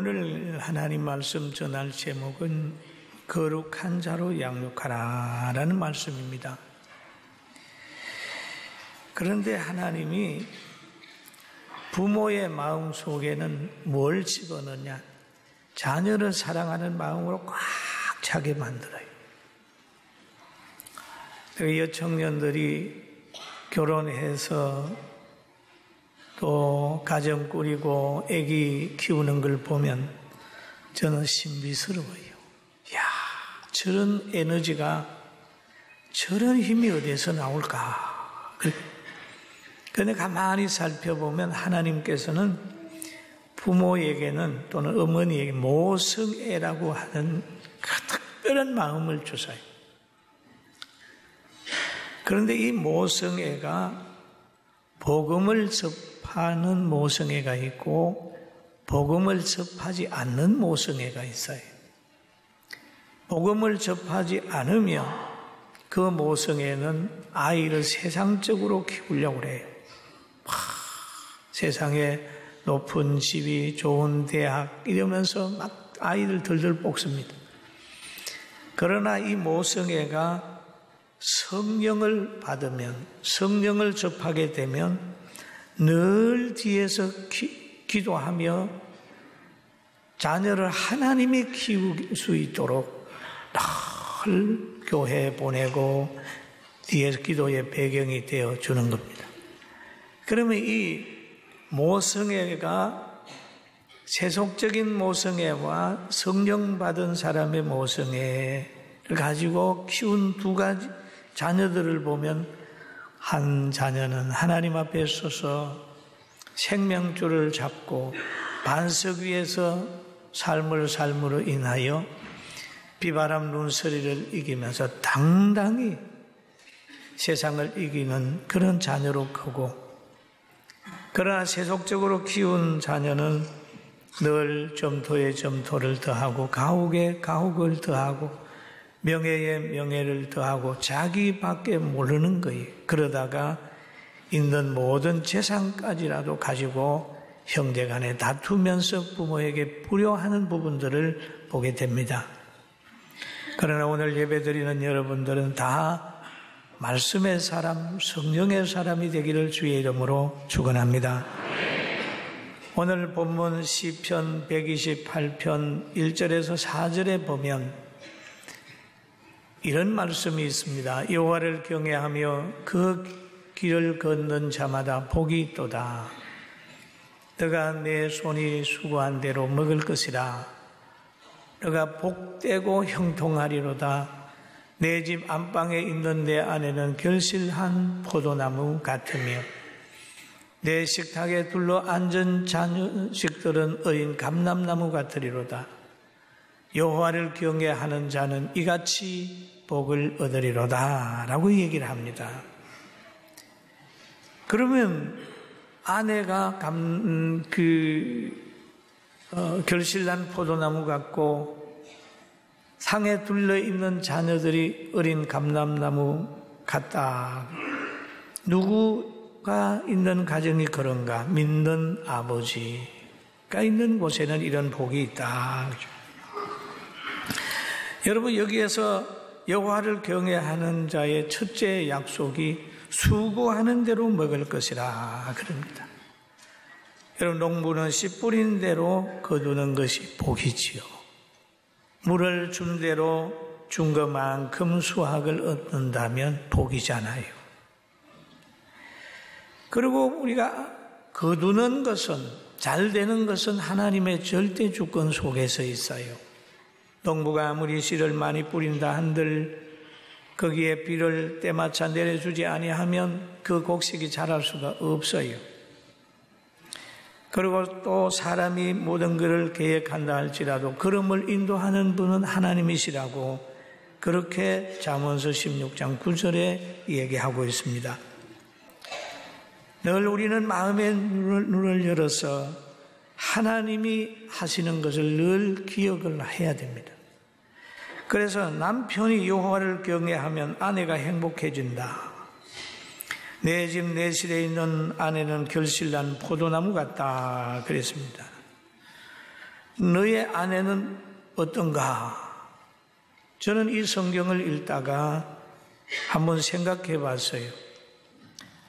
오늘 하나님 말씀 전할 제목은 거룩한 자로 양육하라 라는 말씀입니다. 그런데 하나님이 부모의 마음 속에는 뭘 집어넣냐? 자녀를 사랑하는 마음으로 꽉 차게 만들어요. 여청년들이 결혼해서 또 가정 꾸리고 아기 키우는 걸 보면 저는 신비스러워요. 야, 저런 에너지가, 저런 힘이 어디에서 나올까? 그런데 가만히 살펴보면 하나님께서는 부모에게는 또는 어머니에게 모성애라고 하는 그 특별한 마음을 주셔요. 그런데 이 모성애가 복음을 접하는 모성애가 있고 복음을 접하지 않는 모성애가 있어요. 복음을 접하지 않으면 그 모성애는 아이를 세상적으로 키우려고 그래요. 세상에 높은 집이, 좋은 대학 이러면서 막 아이들 들들 볶습니다. 그러나 이 모성애가 성령을 받으면, 성령을 접하게 되면 늘 뒤에서 기도하며 자녀를 하나님이 키울 수 있도록 늘 교회에 보내고 뒤에서 기도의 배경이 되어 주는 겁니다. 그러면 이 모성애가 세속적인 모성애와 성령 받은 사람의 모성애를 가지고 키운 두 가지 자녀들을 보면 한 자녀는 하나님 앞에 서서 생명줄을 잡고 반석 위에서 삶을 삶으로 인하여 비바람 눈소리를 이기면서 당당히 세상을 이기는 그런 자녀로 크고, 그러나 세속적으로 키운 자녀는 늘 점토에 점토를 더하고 가혹에 가혹을 더하고 명예에 명예를 더하고 자기밖에 모르는 거예요. 그러다가 있는 모든 재산까지라도 가지고 형제간에 다투면서 부모에게 불효하는 부분들을 보게 됩니다. 그러나 오늘 예배드리는 여러분들은 다 말씀의 사람, 성령의 사람이 되기를 주의 이름으로 축원합니다. 오늘 본문 시편 128편 1절에서 4절에 보면 이런 말씀이 있습니다. 여호와를 경외하며 그 길을 걷는 자마다 복이 있도다. 너가 내 손이 수고한 대로 먹을 것이라. 너가 복되고 형통하리로다. 내 집 안방에 있는 내 아내는 결실한 포도나무 같으며 내 식탁에 둘러 앉은 자식들은 어린 감람나무 같으리로다. 여호와를 경외하는 자는 이같이 복을 얻으리로다 라고 얘기를 합니다. 그러면 아내가 결실난 포도나무 같고 상에 둘러있는 자녀들이 어린 감람나무 같다. 누구가 있는 가정이 그런가? 믿는 아버지가 있는 곳에는 이런 복이 있다. 여러분, 여기에서 여호와를 경외하는 자의 첫째 약속이 수고하는 대로 먹을 것이라 그럽니다. 여러분, 농부는 씨 뿌린 대로 거두는 것이 복이지요. 물을 준 대로 준 것만큼 수확을 얻는다면 복이잖아요. 그리고 우리가 거두는 것은, 잘 되는 것은 하나님의 절대 주권 속에서 있어요. 농부가 아무리 씨를 많이 뿌린다 한들 거기에 비를 때마차 내려주지 아니하면 그 곡식이 자랄 수가 없어요. 그리고 또 사람이 모든 것을 계획한다 할지라도 걸음을 인도하는 분은 하나님이시라고 그렇게 잠언서 16장 9절에 얘기하고 있습니다. 늘 우리는 마음의 눈을 열어서 하나님이 하시는 것을 늘 기억을 해야 됩니다. 그래서 남편이 여호와를 경외하면 아내가 행복해진다. 내 집 내실에 있는 아내는 결실난 포도나무 같다 그랬습니다. 너의 아내는 어떤가? 저는 이 성경을 읽다가 한번 생각해 봤어요.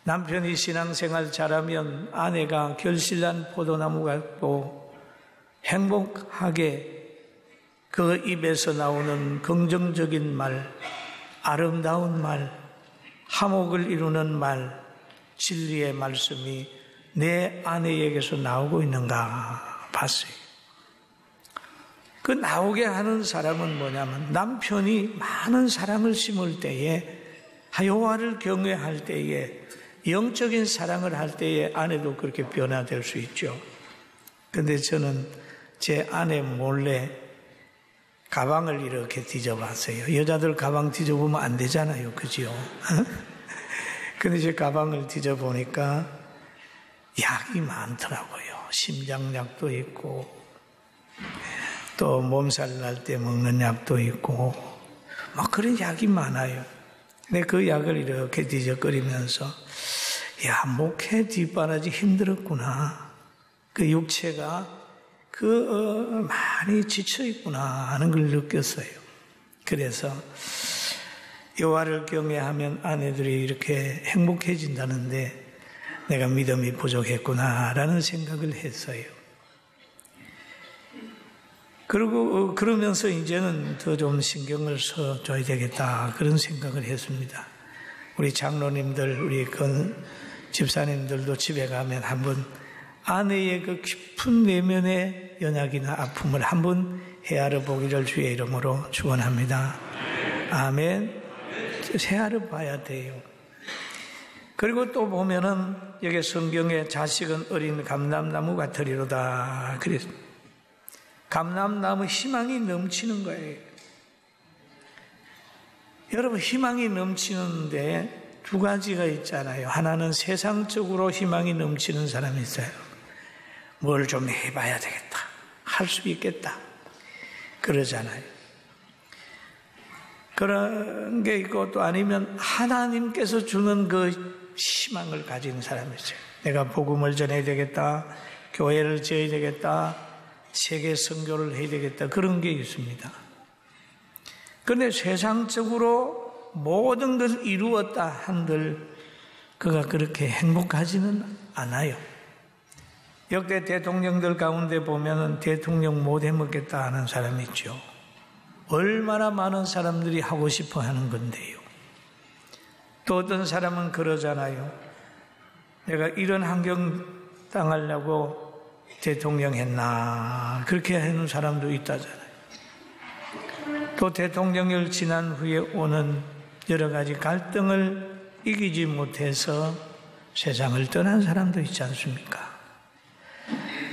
남편이 신앙생활 잘하면 아내가 결실난 포도나무 같고 행복하게 그 입에서 나오는 긍정적인 말, 아름다운 말, 화목을 이루는 말, 진리의 말씀이 내 아내에게서 나오고 있는가 봤어요. 그 나오게 하는 사람은 뭐냐면 남편이 많은 사랑을 심을 때에, 여호와를 경외할 때에, 영적인 사랑을 할 때에 아내도 그렇게 변화될 수 있죠. 그런데 저는 제 아내 몰래 가방을 이렇게 뒤져봤어요. 여자들 가방 뒤져보면 안 되잖아요. 그죠? 근데 제 가방을 뒤져보니까 약이 많더라고요. 심장약도 있고 또 몸살 날 때 먹는 약도 있고 막 그런 약이 많아요. 근데 그 약을 이렇게 뒤적거리면서 목회 뒷바라지 힘들었구나. 그 육체가 많이 지쳐있구나 하는 걸 느꼈어요. 그래서 여호와를 경외하면 아내들이 이렇게 행복해진다는데 내가 믿음이 부족했구나라는 생각을 했어요. 그리고 그러면서 이제는 더 좀 신경을 써줘야 되겠다 그런 생각을 했습니다. 우리 장로님들, 우리 집사님들도 집에 가면 한번 아내의 그 깊은 내면의 연약이나 아픔을 한번 헤아려 보기를 주의 이름으로 축원합니다. 아멘. 헤아려 봐야 돼요. 그리고 또 보면은 여기 성경에 자식은 어린 감람나무 같으리로다. 그래서 감람나무 희망이 넘치는 거예요. 여러분, 희망이 넘치는데 두 가지가 있잖아요. 하나는 세상적으로 희망이 넘치는 사람이 있어요. 뭘 좀 해봐야 되겠다. 할 수 있겠다. 그러잖아요. 그런 게 있고 또 아니면 하나님께서 주는 그 희망을 가진 사람이 있어요. 내가 복음을 전해야 되겠다. 교회를 지어야 되겠다. 세계 선교를 해야 되겠다. 그런 게 있습니다. 그런데 세상적으로 모든 것을 이루었다 한들 그가 그렇게 행복하지는 않아요. 역대 대통령들 가운데 보면은 대통령 못 해먹겠다 하는 사람이 있죠. 얼마나 많은 사람들이 하고 싶어 하는 건데요. 또 어떤 사람은 그러잖아요. 내가 이런 환경 당하려고 대통령 했나. 그렇게 하는 사람도 있다잖아요. 또 대통령을 지난 후에 오는 여러 가지 갈등을 이기지 못해서 세상을 떠난 사람도 있지 않습니까?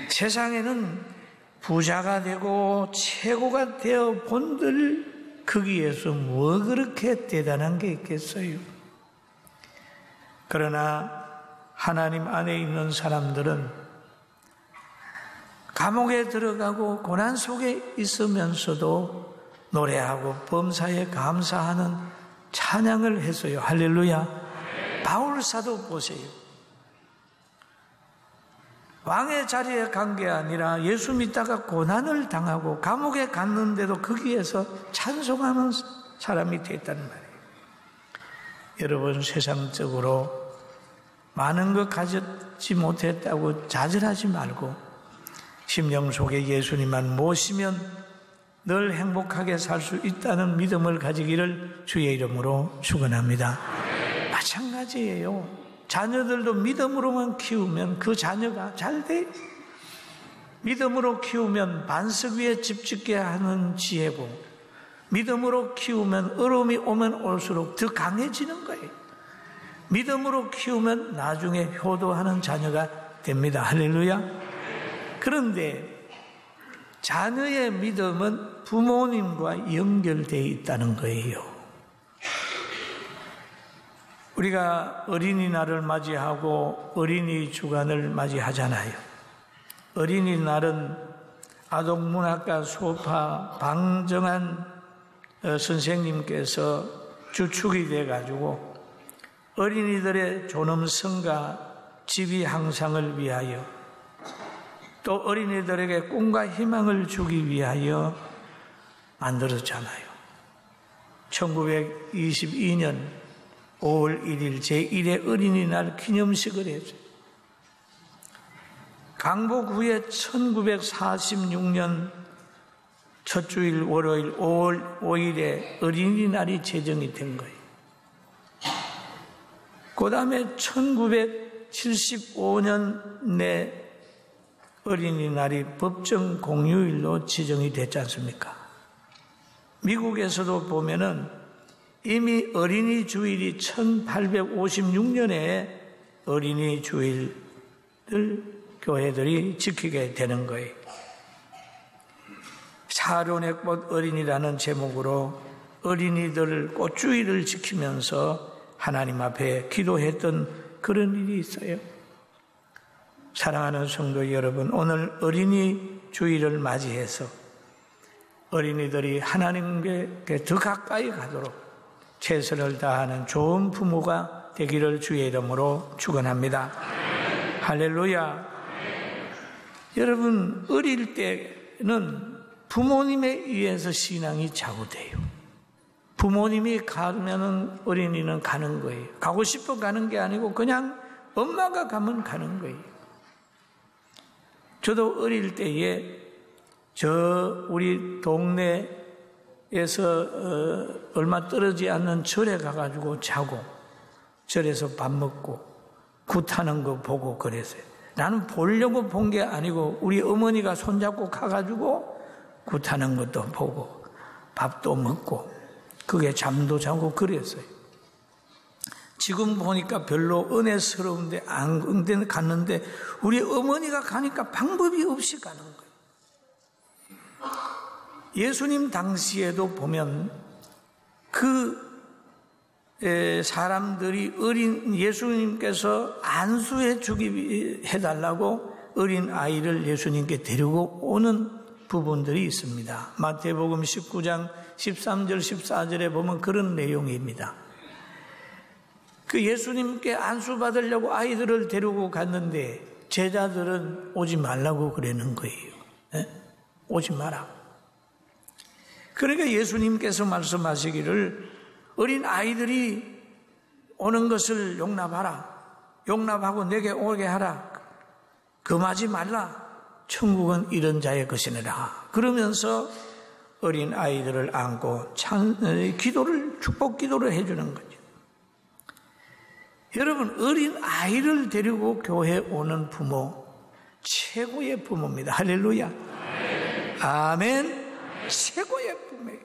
세상에는 부자가 되고 최고가 되어 본들 거기에서 뭐 그렇게 대단한 게 있겠어요? 그러나 하나님 안에 있는 사람들은 감옥에 들어가고 고난 속에 있으면서도 노래하고 범사에 감사하는 찬양을 했어요. 할렐루야. 바울 사도 보세요. 왕의 자리에 간 게 아니라 예수 믿다가 고난을 당하고 감옥에 갔는데도 거기에서 찬송하는 사람이 됐다는 말이에요. 여러분, 세상적으로 많은 것 가졌지 못했다고 좌절하지 말고 심령 속에 예수님만 모시면 늘 행복하게 살 수 있다는 믿음을 가지기를 주의 이름으로 축원합니다. 마찬가지예요. 자녀들도 믿음으로만 키우면 그 자녀가 잘 돼. 믿음으로 키우면 반석 위에 집 짓게 하는 지혜고, 믿음으로 키우면 어려움이 오면 올수록 더 강해지는 거예요. 믿음으로 키우면 나중에 효도하는 자녀가 됩니다. 할렐루야. 그런데 자녀의 믿음은 부모님과 연결되어 있다는 거예요. 우리가 어린이날을 맞이하고 어린이 주간을 맞이하잖아요. 어린이날은 아동문학과 수업파 방정한 선생님께서 주축이 돼가지고 어린이들의 존엄성과 지위 향상을 위하여 또 어린이들에게 꿈과 희망을 주기 위하여 만들었잖아요. 1922년 5월 1일 제1회 어린이날 기념식을 했죠. 강복 후에 1946년 첫 주일 월요일 5월 5일에 어린이날이 제정이 된 거예요. 그 다음에 1975년에 어린이날이 법정 공휴일로 지정이 됐지 않습니까? 미국에서도 보면은 이미 어린이 주일이 1856년에 어린이 주일을 교회들이 지키게 되는 거예요. 사론의 꽃 어린이라는 제목으로 어린이들 꽃주일을 지키면서 하나님 앞에 기도했던 그런 일이 있어요. 사랑하는 성도 여러분, 오늘 어린이 주일을 맞이해서 어린이들이 하나님께 더 가까이 가도록 최선을 다하는 좋은 부모가 되기를 주의 이름으로 축원합니다. 할렐루야. 여러분, 어릴 때는 부모님에 의해서 신앙이 좌우돼요. 부모님이 가면은 어린이는 가는 거예요. 가고 싶어 가는 게 아니고 그냥 엄마가 가면 가는 거예요. 저도 어릴 때에 우리 동네에서 얼마 떨어지지 않는 절에 가가지고 자고 절에서 밥 먹고 굿하는 거 보고 그랬어요. 나는 보려고 본 게 아니고 우리 어머니가 손잡고 가가지고 굿하는 것도 보고 밥도 먹고 그게 잠도 자고 그랬어요. 지금 보니까 별로 은혜스러운데 안 갔는데 우리 어머니가 가니까 방법이 없이 가는 거예요. 예수님 당시에도 보면 사람들이 예수님께서 안수해 주기 해달라고 어린 아이를 예수님께 데리고 오는 부분들이 있습니다. 마태복음 19장 13절 14절에 보면 그런 내용입니다. 그 예수님께 안수 받으려고 아이들을 데리고 갔는데 제자들은 오지 말라고 그러는 거예요. 네? 오지 마라. 그러니까 예수님께서 말씀하시기를 어린 아이들이 오는 것을 용납하라. 용납하고 내게 오게 하라. 금하지 말라. 천국은 이런 자의 것이니라. 그러면서 어린 아이들을 안고 축복 기도를 해주는 거죠. 여러분, 어린 아이를 데리고 교회에 오는 부모 최고의 부모입니다. 할렐루야. 아멘. 최고의 부모예요.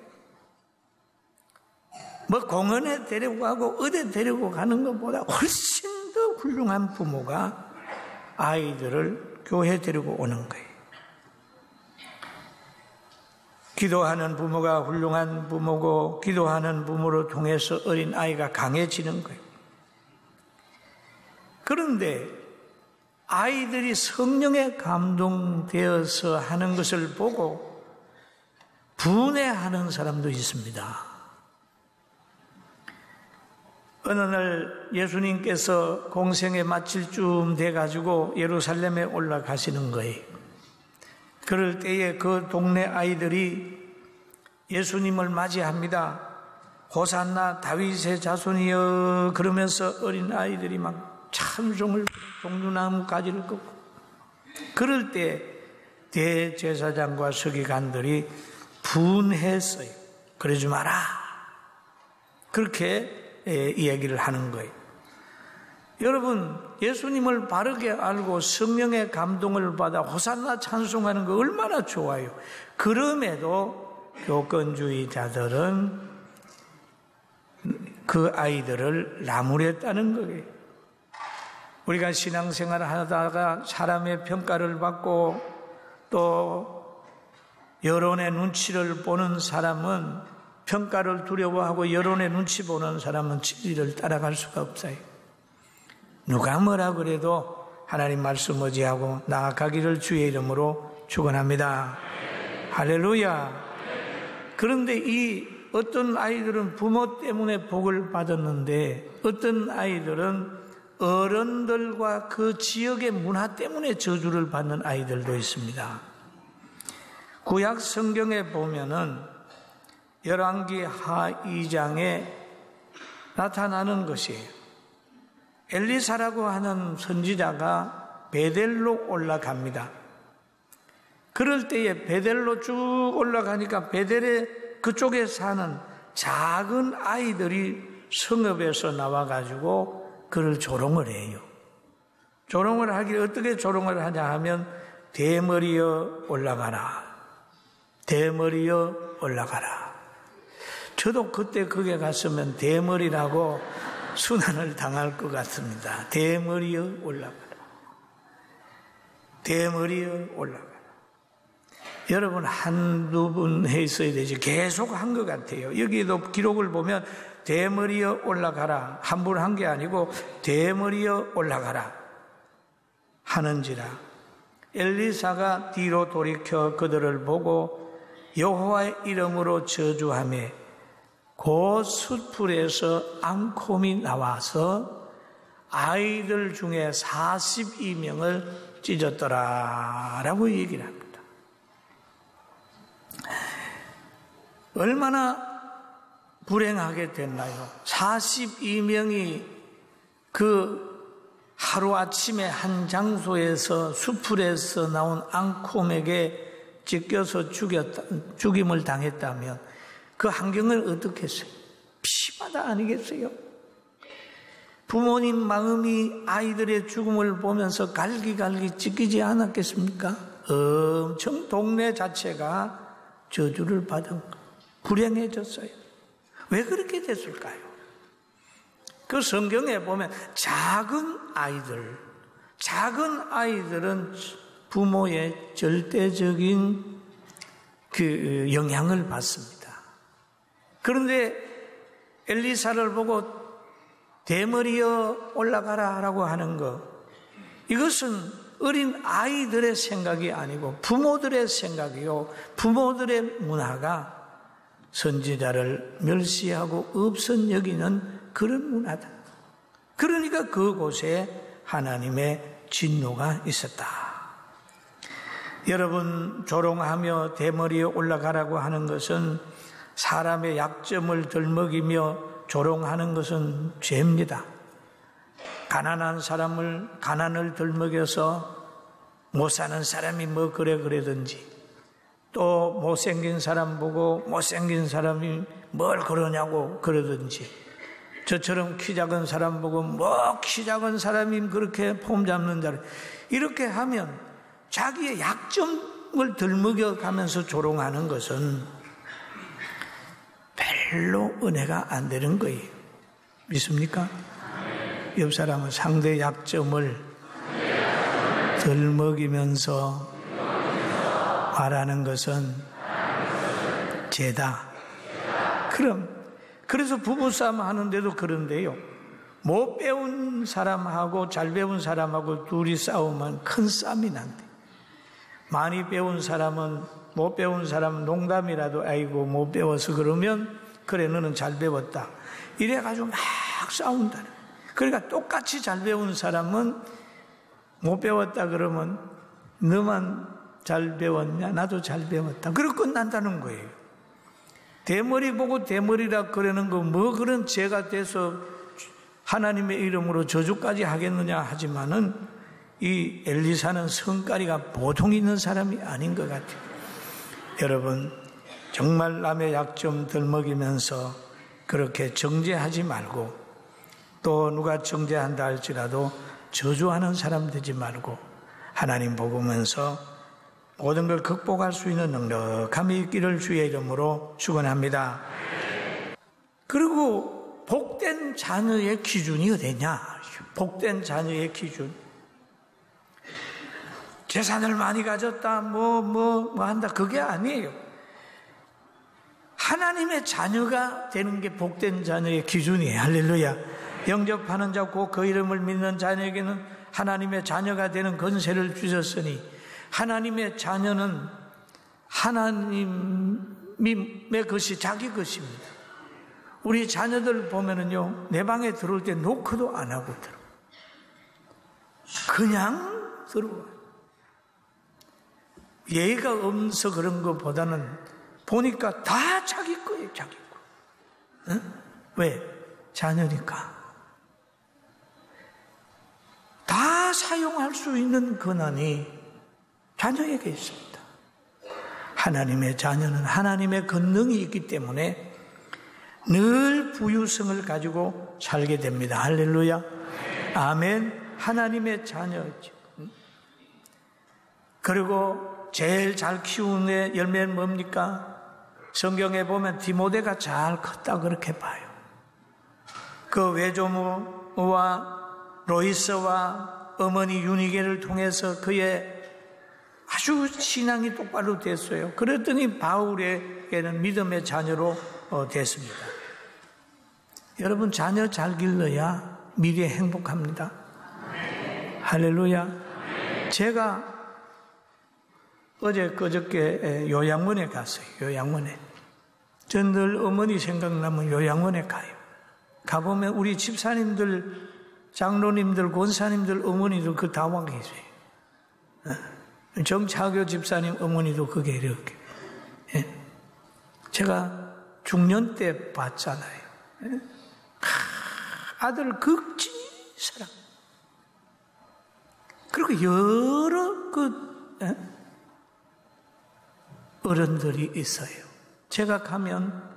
뭐 공원에 데리고 가고 어디 데리고 가는 것보다 훨씬 더 훌륭한 부모가 아이들을 교회에 데리고 오는 거예요. 기도하는 부모가 훌륭한 부모고 기도하는 부모를 통해서 어린 아이가 강해지는 거예요. 그런데 아이들이 성령에 감동되어서 하는 것을 보고 분해하는 사람도 있습니다. 어느 날 예수님께서 공생에 마칠 쯤 돼가지고 예루살렘에 올라가시는 거예요. 그럴 때에 그 동네 아이들이 예수님을 맞이합니다. 호산나 다윗의 자손이여 그러면서 어린 아이들이 막 찬송을 종류나무 가지를 꺾고 그럴 때 대제사장과 서기관들이 분했어요. 그러지 마라. 그렇게 이야기를 하는 거예요. 여러분, 예수님을 바르게 알고 성령의 감동을 받아 호산나 찬송하는 거 얼마나 좋아요. 그럼에도 교권주의자들은 그 아이들을 나무랬다는 거예요. 우리가 신앙생활을 하다가 사람의 평가를 받고 또 여론의 눈치를 보는 사람은 평가를 두려워하고 여론의 눈치 보는 사람은 진리를 따라갈 수가 없어요. 누가 뭐라 그래도 하나님 말씀 의지하고 나아가기를 주의 이름으로 축원합니다. 할렐루야. 그런데 이 어떤 아이들은 부모 때문에 복을 받았는데 어떤 아이들은 어른들과 그 지역의 문화 때문에 저주를 받는 아이들도 있습니다. 구약 성경에 보면은 열왕기 하 2장에 나타나는 것이에요. 엘리사라고 하는 선지자가 베델로 올라갑니다. 그럴 때에 베델로 쭉 올라가니까 베델의 그쪽에 사는 작은 아이들이 성읍에서 나와가지고 그를 조롱을 해요. 조롱을 하길 어떻게 조롱을 하냐 하면 대머리여 올라가라. 대머리여 올라가라. 저도 그때 거기에 갔으면 대머리라고 순환을 당할 것 같습니다. 대머리여 올라가라. 대머리여 올라가라. 여러분 한두 번 했어야 되지 계속 한 것 같아요. 여기도 기록을 보면 대머리여 올라가라. 한 번 한 게 아니고 대머리여 올라가라 하는지라. 엘리사가 뒤로 돌이켜 그들을 보고 여호와의 이름으로 저주하며 그 숫풀에서 앙콤이 나와서 아이들 중에 42명을 찢었더라 라고 얘기를 합니다. 얼마나 불행하게 됐나요? 42명이 그 하루아침에 한 장소에서 숲풀에서 나온 앙콤에게 찢겨서 죽임을 당했다면 그 환경을 어떻게 했어요? 피바다 아니겠어요? 부모님 마음이 아이들의 죽음을 보면서 갈기갈기 찢기지 않았겠습니까? 엄청 동네 자체가 저주를 받은 불행해졌어요. 왜 그렇게 됐을까요? 그 성경에 보면 작은 아이들은 부모의 절대적인 그 영향을 받습니다. 그런데 엘리사를 보고 대머리여 올라가라 라고 하는 것, 이것은 어린 아이들의 생각이 아니고 부모들의 생각이요, 부모들의 문화가 선지자를 멸시하고 없은 여기는 그런 문화다. 그러니까 그곳에 하나님의 진노가 있었다. 여러분, 조롱하며 대머리에 올라가라고 하는 것은 사람의 약점을 덜먹이며 조롱하는 것은 죄입니다. 가난한 사람을 가난을 덜먹여서 못 사는 사람이 뭐 그러든지, 또 못생긴 사람 보고 못생긴 사람이 뭘 그러냐고 그러든지, 저처럼 키 작은 사람 보고 뭐 키 작은 사람이 그렇게 폼 잡는 자를, 이렇게 하면 자기의 약점을 덜먹여 가면서 조롱하는 것은 별로 은혜가 안 되는 거예요. 믿습니까? 옆 사람은 상대의 약점을 덜먹이면서 말하는 것은 죄다. 그래서 부부싸움 하는데도 그런데요, 못 배운 사람하고 잘 배운 사람하고 둘이 싸우면 큰 싸움이 난대. 많이 배운 사람은, 못 배운 사람은 농담이라도 아이고 못 배워서 그러면 그래 너는 잘 배웠다 이래가지고 막 싸운다. 그러니까 똑같이 잘 배운 사람은 못 배웠다 그러면 너만 잘 배웠냐? 나도 잘 배웠다. 그러고 끝난다는 거예요. 대머리 보고 대머리라 그러는 거 뭐 그런 죄가 돼서 하나님의 이름으로 저주까지 하겠느냐 하지만은 이 엘리사는 성깔이가 보통 있는 사람이 아닌 것 같아요. 여러분, 정말 남의 약점 덜먹이면서 그렇게 정죄하지 말고, 또 누가 정죄한다 할지라도 저주하는 사람 되지 말고 하나님 보면서 모든 걸 극복할 수 있는 넉넉함이 있기를 주의 이름으로 축원합니다. 그리고 복된 자녀의 기준이 어디냐? 복된 자녀의 기준. 재산을 많이 가졌다, 뭐 한다, 그게 아니에요. 하나님의 자녀가 되는 게 복된 자녀의 기준이에요. 할렐루야. 영접하는 자 곧 그 이름을 믿는 자녀에게는 하나님의 자녀가 되는 권세를 주셨으니, 하나님의 자녀는 하나님의 것이 자기 것입니다. 우리 자녀들 보면은요, 내 방에 들어올 때 노크도 안 하고 들어. 그냥 들어와. 예의가 없어서 그런 것보다는 보니까 다 자기 거예요, 자기 거. 응? 왜? 자녀니까. 다 사용할 수 있는 권한이 자녀에게 있습니다. 하나님의 자녀는 하나님의 권능이 있기 때문에 늘 부유성을 가지고 살게 됩니다. 할렐루야. 아멘. 하나님의 자녀죠. 그리고 제일 잘 키우는 열매는 뭡니까? 성경에 보면 디모데가 잘 컸다 그렇게 봐요. 그 외조모와 로이스와 어머니 유니게를 통해서 그의 아주 신앙이 똑바로 됐어요. 그랬더니 바울에게는 믿음의 자녀로 됐습니다. 여러분, 자녀 잘 길러야 미래에 행복합니다. 할렐루야. 제가 어제 그저께 요양원에 갔어요. 요양원에. 전 늘 어머니 생각나면 요양원에 가요. 가보면 우리 집사님들, 장로님들, 권사님들, 어머니도 그 다 와 계세요. 정차교 집사님 어머니도 그게 이렇게. 제가 중년 때 봤잖아요. 아들 극진히 사랑. 그리고 여러 어른들이 있어요. 제가 가면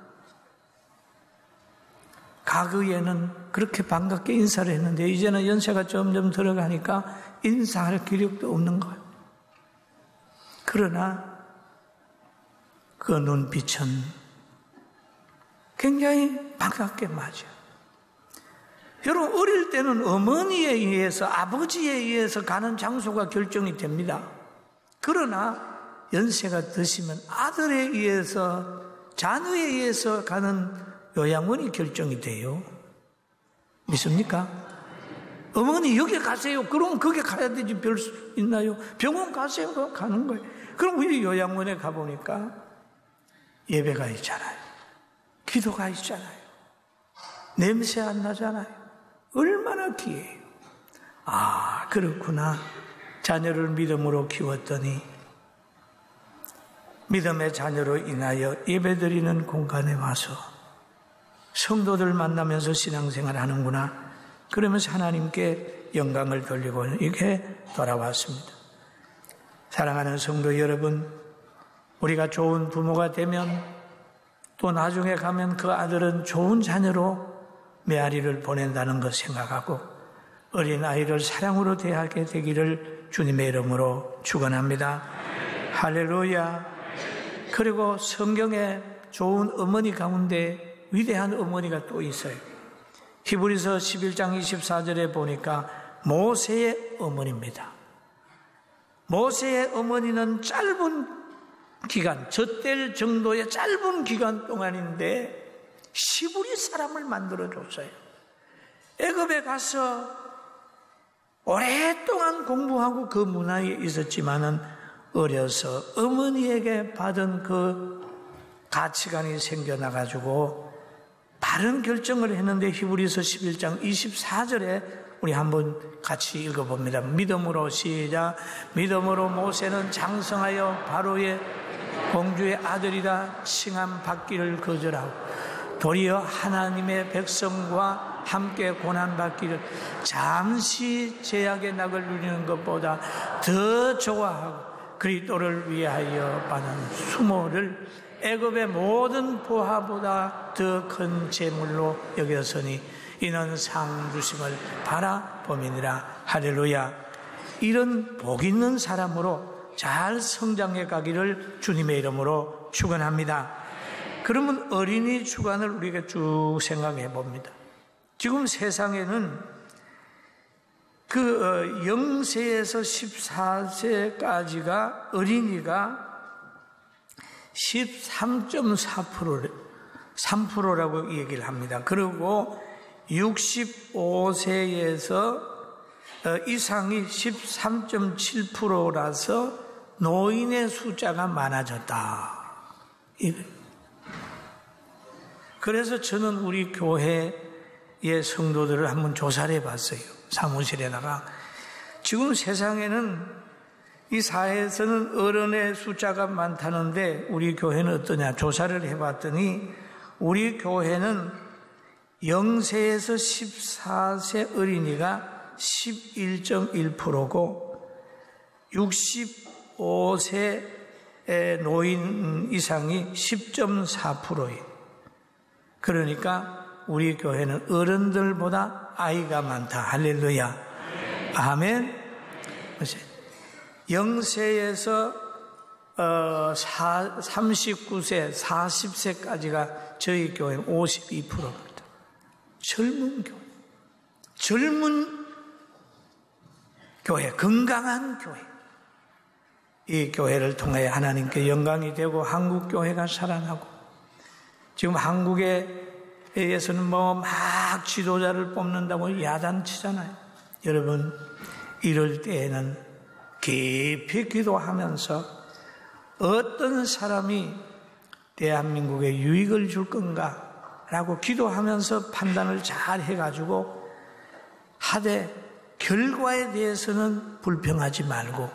과거에는 그렇게 반갑게 인사를 했는데 이제는 연세가 점점 들어가니까 인사할 기력도 없는 거예요. 그러나 그 눈빛은 굉장히 반갑게 맞아요. 여러분, 어릴 때는 어머니에 의해서, 아버지에 의해서 가는 장소가 결정이 됩니다. 그러나 연세가 드시면 아들에 의해서, 자녀에 의해서 가는 요양원이 결정이 돼요. 믿습니까? 어머니 여기 가세요. 그럼 거기 가야 되지 별 수 있나요? 병원 가세요. 그럼 가는 거예요. 그럼 우리 요양원에 가보니까 예배가 있잖아요. 기도가 있잖아요. 냄새 안 나잖아요. 얼마나 귀해요. 아, 그렇구나. 자녀를 믿음으로 키웠더니 믿음의 자녀로 인하여 예배드리는 공간에 와서 성도들 만나면서 신앙생활 하는구나. 그러면서 하나님께 영광을 돌리고 이렇게 돌아왔습니다. 사랑하는 성도 여러분, 우리가 좋은 부모가 되면 또 나중에 가면 그 아들은 좋은 자녀로 메아리를 보낸다는 것 생각하고 어린아이를 사랑으로 대하게 되기를 주님의 이름으로 축원합니다. 할렐루야. 그리고 성경에 좋은 어머니 가운데 위대한 어머니가 또 있어요. 히브리서 11장 24절에 보니까 모세의 어머니입니다. 모세의 어머니는 짧은 기간, 젖될 정도의 짧은 기간 동안인데 시부리 사람을 만들어줬어요. 애굽에 가서 오랫동안 공부하고 그 문화에 있었지만은 어려서 어머니에게 받은 그 가치관이 생겨나가지고 바른 결정을 했는데 히브리서 11장 24절에 우리 한번 같이 읽어봅니다. 믿음으로 시작. 믿음으로 모세는 장성하여 바로의 공주의 아들이라 칭함 받기를 거절하고 도리어 하나님의 백성과 함께 고난받기를 잠시 제약의 낙을 누리는 것보다 더 좋아하고 그리스도를 위하여 받은 수모를 애굽의 모든 보화보다 더 큰 재물로 여겼으니 이는 상 주심을 바라봄이니라. 할렐루야. 이런 복 있는 사람으로 잘 성장해 가기를 주님의 이름으로 축원합니다. 그러면 어린이 주간을 우리가 쭉 생각해 봅니다. 지금 세상에는 그 0세에서 14세까지가 어린이가 13.4%라고 얘기를 합니다. 그리고 65세에서 이상이 13.7%라서 노인의 숫자가 많아졌다. 그래서 저는 우리 교회의 성도들을 한번 조사를 해봤어요. 사무실에다가 지금 세상에는 이 사회에서는 어른의 숫자가 많다는데 우리 교회는 어떠냐? 조사를 해봤더니 우리 교회는 0세에서 14세 어린이가 11.1%고 65세 노인 이상이 10.4%예요. 그러니까 우리 교회는 어른들보다 아이가 많다. 할렐루야. 아멘. 0세에서 39세, 40세까지가 저희 교회는 52%입니다. 젊은 교회. 젊은 교회, 건강한 교회. 이 교회를 통해 하나님께 영광이 되고 한국 교회가 살아나고 지금 한국에서는 막 지도자를 뽑는다고 야단치잖아요. 여러분, 이럴 때에는 깊이 기도하면서 어떤 사람이 대한민국에 유익을 줄 건가 라고 기도하면서 판단을 잘 해가지고 하되 결과에 대해서는 불평하지 말고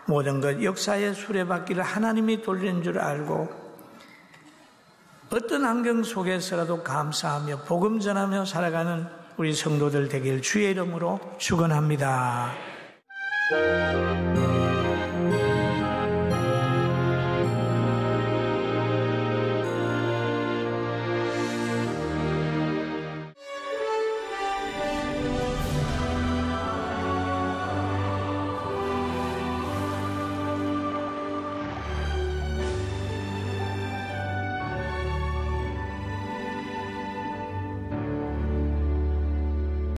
모든 것 역사의 수레바퀴를 하나님이 돌리는 줄 알고 어떤 환경 속에서라도 감사하며 복음 전하며 살아가는 우리 성도들 되길 주의 이름으로 축원합니다.